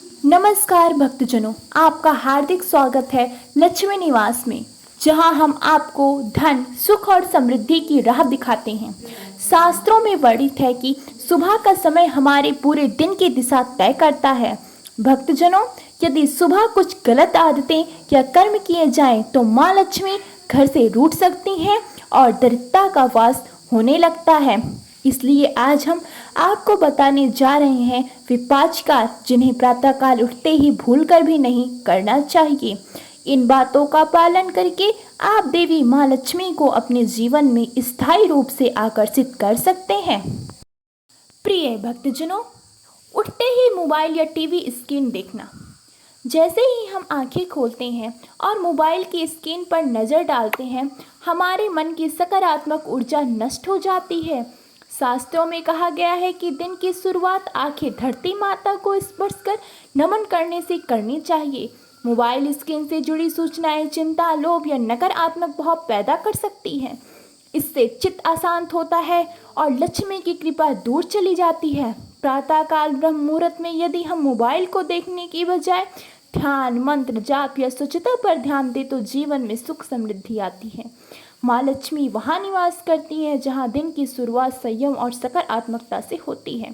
नमस्कार भक्तजनों, आपका हार्दिक स्वागत है लक्ष्मी निवास में, जहां हम आपको धन, सुख और समृद्धि की राह दिखाते हैं। शास्त्रों में वर्णित है कि सुबह का समय हमारे पूरे दिन की दिशा तय करता है। भक्तजनों, यदि सुबह कुछ गलत आदतें या कर्म किए जाएं, तो माँ लक्ष्मी घर से रूठ सकती हैं और दरिद्रता का वास होने लगता है। इसलिए आज हम आपको बताने जा रहे हैं वे 5 कार्य जिन्हें प्रातःकाल उठते ही भूलकर भी नहीं करना चाहिए। इन बातों का पालन करके आप देवी माँ लक्ष्मी को अपने जीवन में स्थायी रूप से आकर्षित कर सकते हैं। प्रिय भक्तजनों, उठते ही मोबाइल या टीवी स्क्रीन देखना। जैसे ही हम आंखें खोलते हैं और मोबाइल की स्क्रीन पर नज़र डालते हैं, हमारे मन की सकारात्मक ऊर्जा नष्ट हो जाती है। शास्त्रों में कहा गया है कि दिन की शुरुआत आंखें धरती माता को स्पर्श कर नमन करने से करनी चाहिए। मोबाइल स्क्रीन से जुड़ी सूचनाएं चिंता, लोभ या नकारात्मक भाव पैदा कर सकती हैं। इससे चित्त अशांत होता है और लक्ष्मी की कृपा दूर चली जाती है। प्रातःकाल ब्रह्म मुहूर्त में यदि हम मोबाइल को देखने की बजाय ध्यान, मंत्र जाप या स्वच्छता पर ध्यान दें तो जीवन में सुख समृद्धि आती है। माँ लक्ष्मी वहाँ निवास करती है जहाँ दिन की शुरुआत संयम और सकारात्मकता से होती है।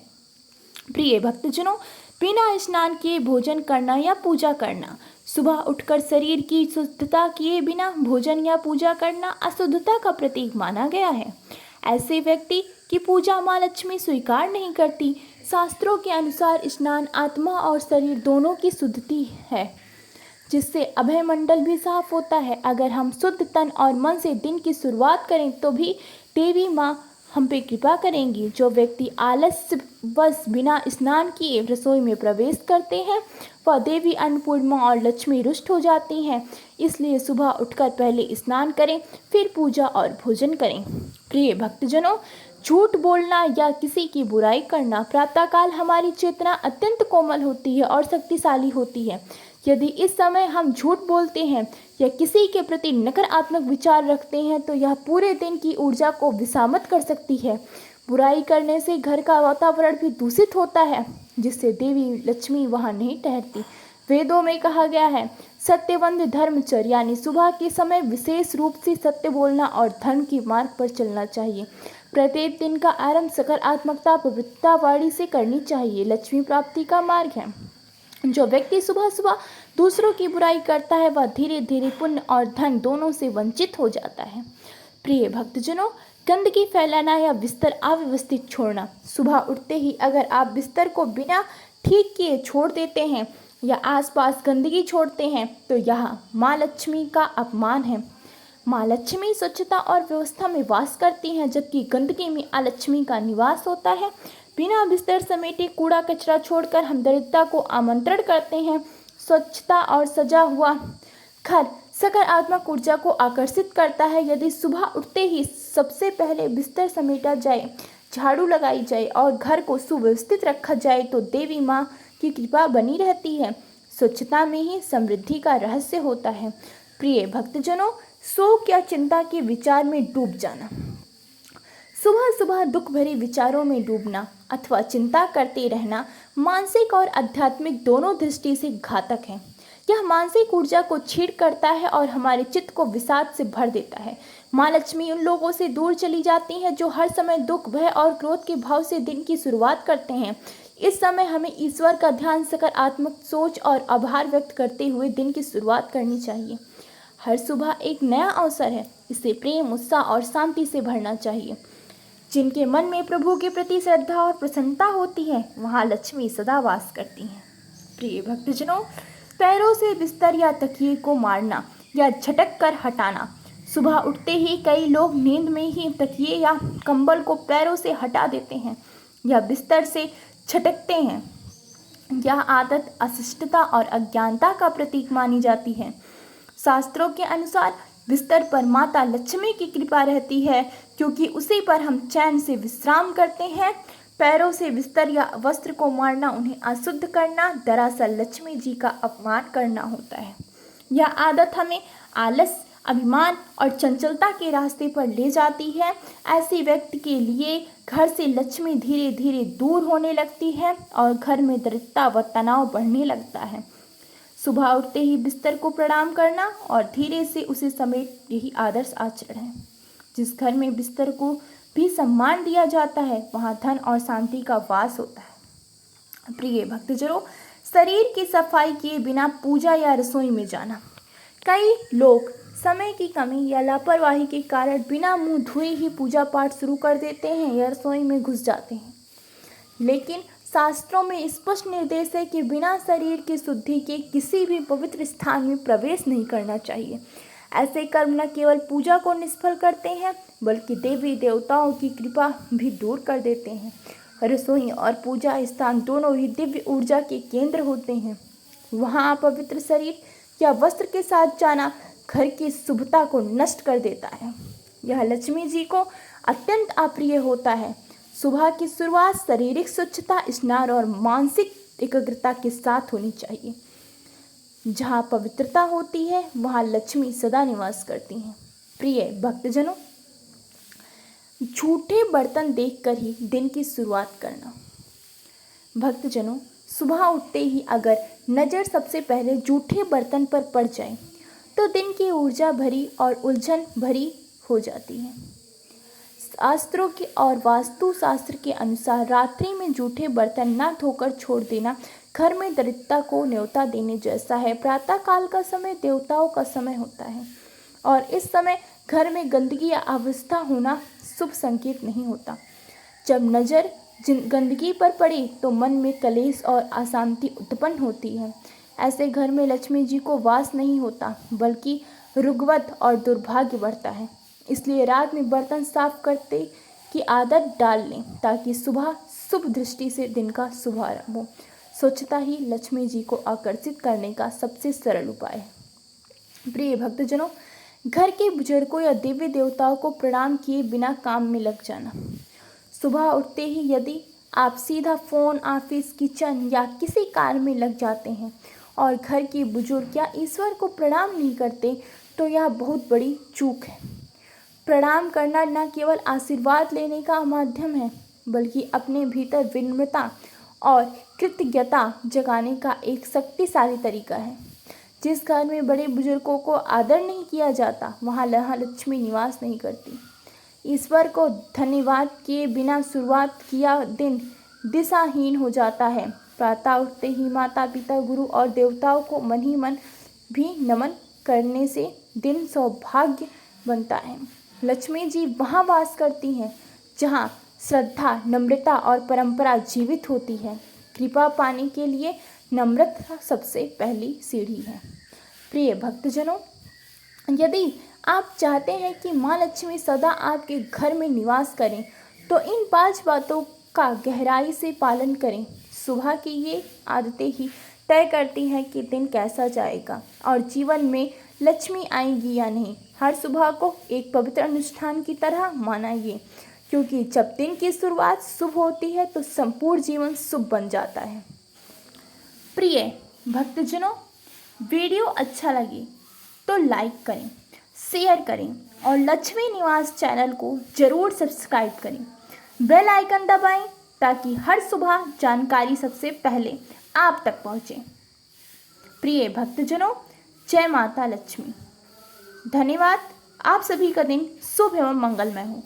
प्रिय भक्तजनों, बिना स्नान किए भोजन करना या पूजा करना। सुबह उठकर शरीर की शुद्धता किए बिना भोजन या पूजा करना अशुद्धता का प्रतीक माना गया है। ऐसे व्यक्ति की पूजा माँ लक्ष्मी स्वीकार नहीं करती। शास्त्रों के अनुसार स्नान आत्मा और शरीर दोनों की शुद्धि है, जिससे अभय मंडल भी साफ होता है। अगर हम शुद्ध तन और मन से दिन की शुरुआत करें तो भी देवी माँ हम पे कृपा करेंगी। जो व्यक्ति आलस्य बस बिना स्नान किए रसोई में प्रवेश करते हैं, वह देवी अन्नपूर्णा और लक्ष्मी रुष्ट हो जाती हैं। इसलिए सुबह उठकर पहले स्नान करें, फिर पूजा और भोजन करें। प्रिय भक्तजनों, झूठ बोलना या किसी की बुराई करना। प्रातःकाल हमारी चेतना अत्यंत कोमल होती है और शक्तिशाली होती है। यदि इस समय हम झूठ बोलते हैं या किसी के प्रति नकारात्मक विचार रखते हैं तो यह पूरे दिन की ऊर्जा को विषामत कर सकती है। बुराई करने से घर का वातावरण भी दूषित होता है, जिससे देवी लक्ष्मी वहाँ नहीं ठहरती। वेदों में कहा गया है, सत्यवंत धर्मचर्य यानी सुबह के समय विशेष रूप से सत्य बोलना और धर्म के मार्ग पर चलना चाहिए। प्रत्येक दिन का आरंभ सकारात्मकता पवित्रता वाणी से करनी चाहिए। लक्ष्मी प्राप्ति का मार्ग है। जो व्यक्ति सुबह सुबह दूसरों की बुराई करता है वह धीरे धीरे पुण्य और धन दोनों से वंचित हो जाता है। प्रिय भक्तजनों, गंदगी फैलाना या बिस्तर अव्यवस्थित छोड़ना। सुबह उठते ही अगर आप बिस्तर को बिना ठीक किए छोड़ देते हैं या आसपास गंदगी छोड़ते हैं तो यह माँ लक्ष्मी का अपमान है। माँ लक्ष्मी स्वच्छता और व्यवस्था में वास करती हैं, जबकि गंदगी में अलक्ष्मी का निवास होता है। बिना बिस्तर समेटे कूड़ा कचरा छोड़कर हम दरिद्रता को आमंत्रण करते हैं। स्वच्छता और सजा हुआ घर सकारात्मक ऊर्जा को आकर्षित करता है। यदि सुबह उठते ही सबसे पहले बिस्तर समेटा जाए, झाड़ू लगाई जाए और घर को सुव्यवस्थित रखा जाए तो देवी माँ की कृपा बनी रहती है। स्वच्छता में ही समृद्धि का रहस्य होता है। प्रिय भक्तजनों, शोक या चिंता के विचार में डूब जाना। सुबह सुबह दुख भरे विचारों में डूबना अथवा चिंता करते रहना मानसिक और आध्यात्मिक दोनों दृष्टि से घातक है। यह मानसिक ऊर्जा को छीड़ करता है और हमारे चित्त को विषाद से भर देता है। माँ लक्ष्मी उन लोगों से दूर चली जाती हैं जो हर समय दुख, भय और क्रोध के भाव से दिन की शुरुआत करते हैं। इस समय हमें ईश्वर का ध्यान, सकारात्मक सोच और आभार व्यक्त करते हुए दिन की शुरुआत करनी चाहिए। हर सुबह एक नया अवसर है, इसे प्रेम, उत्साह और शांति से भरना चाहिए। जिनके मन में प्रभु के प्रति श्रद्धा और प्रसन्नता होती है, वहाँ लक्ष्मी सदा वास करती हैं। प्रिय भक्तजनों, पैरों से बिस्तर या तकिए को मारना या झटक कर हटाना। सुबह उठते ही कई लोग नींद में ही तकिए या कंबल को पैरों से हटा देते हैं या बिस्तर से झटकते हैं। यह आदत अशिष्टता और अज्ञानता का प्रतीक मानी जाती है। शास्त्रों के अनुसार बिस्तर पर माता लक्ष्मी की कृपा रहती है, क्योंकि उसी पर हम चैन से विश्राम करते हैं। पैरों से बिस्तर या वस्त्र को मारना, उन्हें अशुद्ध करना, दरअसल लक्ष्मी जी का अपमान करना होता है। यह आदत हमें आलस, अभिमान और चंचलता के रास्ते पर ले जाती है। ऐसे व्यक्ति के लिए घर से लक्ष्मी धीरे धीरे दूर होने लगती है और घर में दरिद्रता व तनाव बढ़ने लगता है। सुबह उठते ही बिस्तर को प्रणाम करना और धीरे से उसे समेट यही आदर्श आचरण है। जिस घर में बिस्तर को भी सम्मान दिया जाता है वहाँ धन और शांति का वास होता है। प्रिय भक्तजनों, शरीर की सफाई किए बिना पूजा या रसोई में जाना। कई लोग समय की कमी या लापरवाही के कारण बिना मुंह धोए ही पूजा पाठ शुरू कर देते हैं या रसोई में घुस जाते हैं। लेकिन शास्त्रों में स्पष्ट निर्देश है कि बिना शरीर की शुद्धि के किसी भी पवित्र स्थान में प्रवेश नहीं करना चाहिए। ऐसे कर्म न केवल पूजा को निष्फल करते हैं बल्कि देवी देवताओं की कृपा भी दूर कर देते हैं। रसोई और पूजा स्थान दोनों ही दिव्य ऊर्जा के केंद्र होते हैं। वहाँ अपवित्र शरीर या वस्त्र के साथ जाना घर की शुभता को नष्ट कर देता है। यह लक्ष्मी जी को अत्यंत अप्रिय होता है। सुबह की शुरुआत शारीरिक स्वच्छता, स्नान और मानसिक एकाग्रता के साथ होनी चाहिए। जहाँ पवित्रता होती है वहाँ लक्ष्मी सदा निवास करती हैं। प्रिय भक्तजनों, झूठे बर्तन देखकर ही दिन की शुरुआत करना। भक्तजनों, सुबह उठते ही अगर नज़र सबसे पहले झूठे बर्तन पर पड़ जाए तो दिन की ऊर्जा भरी और उलझन भरी हो जाती है। शास्त्रों के और वास्तु शास्त्र के अनुसार रात्रि में जूठे बर्तन न धोकर छोड़ देना घर में दरिद्रता को न्योता देने जैसा है। प्रातः काल का समय देवताओं का समय होता है और इस समय घर में गंदगी या अवस्था होना शुभ संकेत नहीं होता। जब नज़र गंदगी पर पड़े तो मन में कलेश और अशांति उत्पन्न होती है। ऐसे घर में लक्ष्मी जी को वास नहीं होता बल्कि रुग्वत और दुर्भाग्य बढ़ता है। इसलिए रात में बर्तन साफ करते की आदत डाल लें ताकि सुबह शुभ दृष्टि से दिन का शुभारंभ हो। स्वच्छता ही लक्ष्मी जी को आकर्षित करने का सबसे सरल उपाय है। प्रिय भक्तजनों, घर के बुजुर्गों या देवी देवताओं को प्रणाम किए बिना काम में लग जाना। सुबह उठते ही यदि आप सीधा फ़ोन, ऑफिस, किचन या किसी कार्य में लग जाते हैं और घर के बुजुर्ग या ईश्वर को प्रणाम नहीं करते तो यह बहुत बड़ी चूक है। प्रणाम करना न केवल आशीर्वाद लेने का माध्यम है बल्कि अपने भीतर विनम्रता और कृतज्ञता जगाने का एक शक्तिशाली तरीका है। जिस घर में बड़े बुजुर्गों को आदर नहीं किया जाता वहाँ लक्ष्मी निवास नहीं करती। ईश्वर को धन्यवाद किए बिना शुरुआत किया दिन दिशाहीन हो जाता है। प्रातः उठते ही माता पिता, गुरु और देवताओं को मन ही मन भी नमन करने से दिन सौभाग्य बनता है। लक्ष्मी जी वहाँ वास करती हैं जहाँ श्रद्धा, नम्रता और परंपरा जीवित होती है। कृपा पाने के लिए नम्रता सबसे पहली सीढ़ी है। प्रिय भक्तजनों, यदि आप चाहते हैं कि माँ लक्ष्मी सदा आपके घर में निवास करें तो इन 5 बातों का गहराई से पालन करें। सुबह की ये आदतें ही तय करती हैं कि दिन कैसा जाएगा और जीवन में लक्ष्मी आएगी या नहीं। हर सुबह को एक पवित्र अनुष्ठान की तरह मानिए क्योंकि जब दिन की शुरुआत शुभ होती है तो संपूर्ण जीवन शुभ बन जाता है। प्रिय भक्तजनों, वीडियो अच्छा लगे तो लाइक करें, शेयर करें और लक्ष्मी निवास चैनल को जरूर सब्सक्राइब करें। बेल आइकन दबाएं ताकि हर सुबह जानकारी सबसे पहले आप तक पहुंचे। प्रिय भक्तजनों, जय माता लक्ष्मी। धन्यवाद। आप सभी का दिन शुभ एवं मंगलमय हो।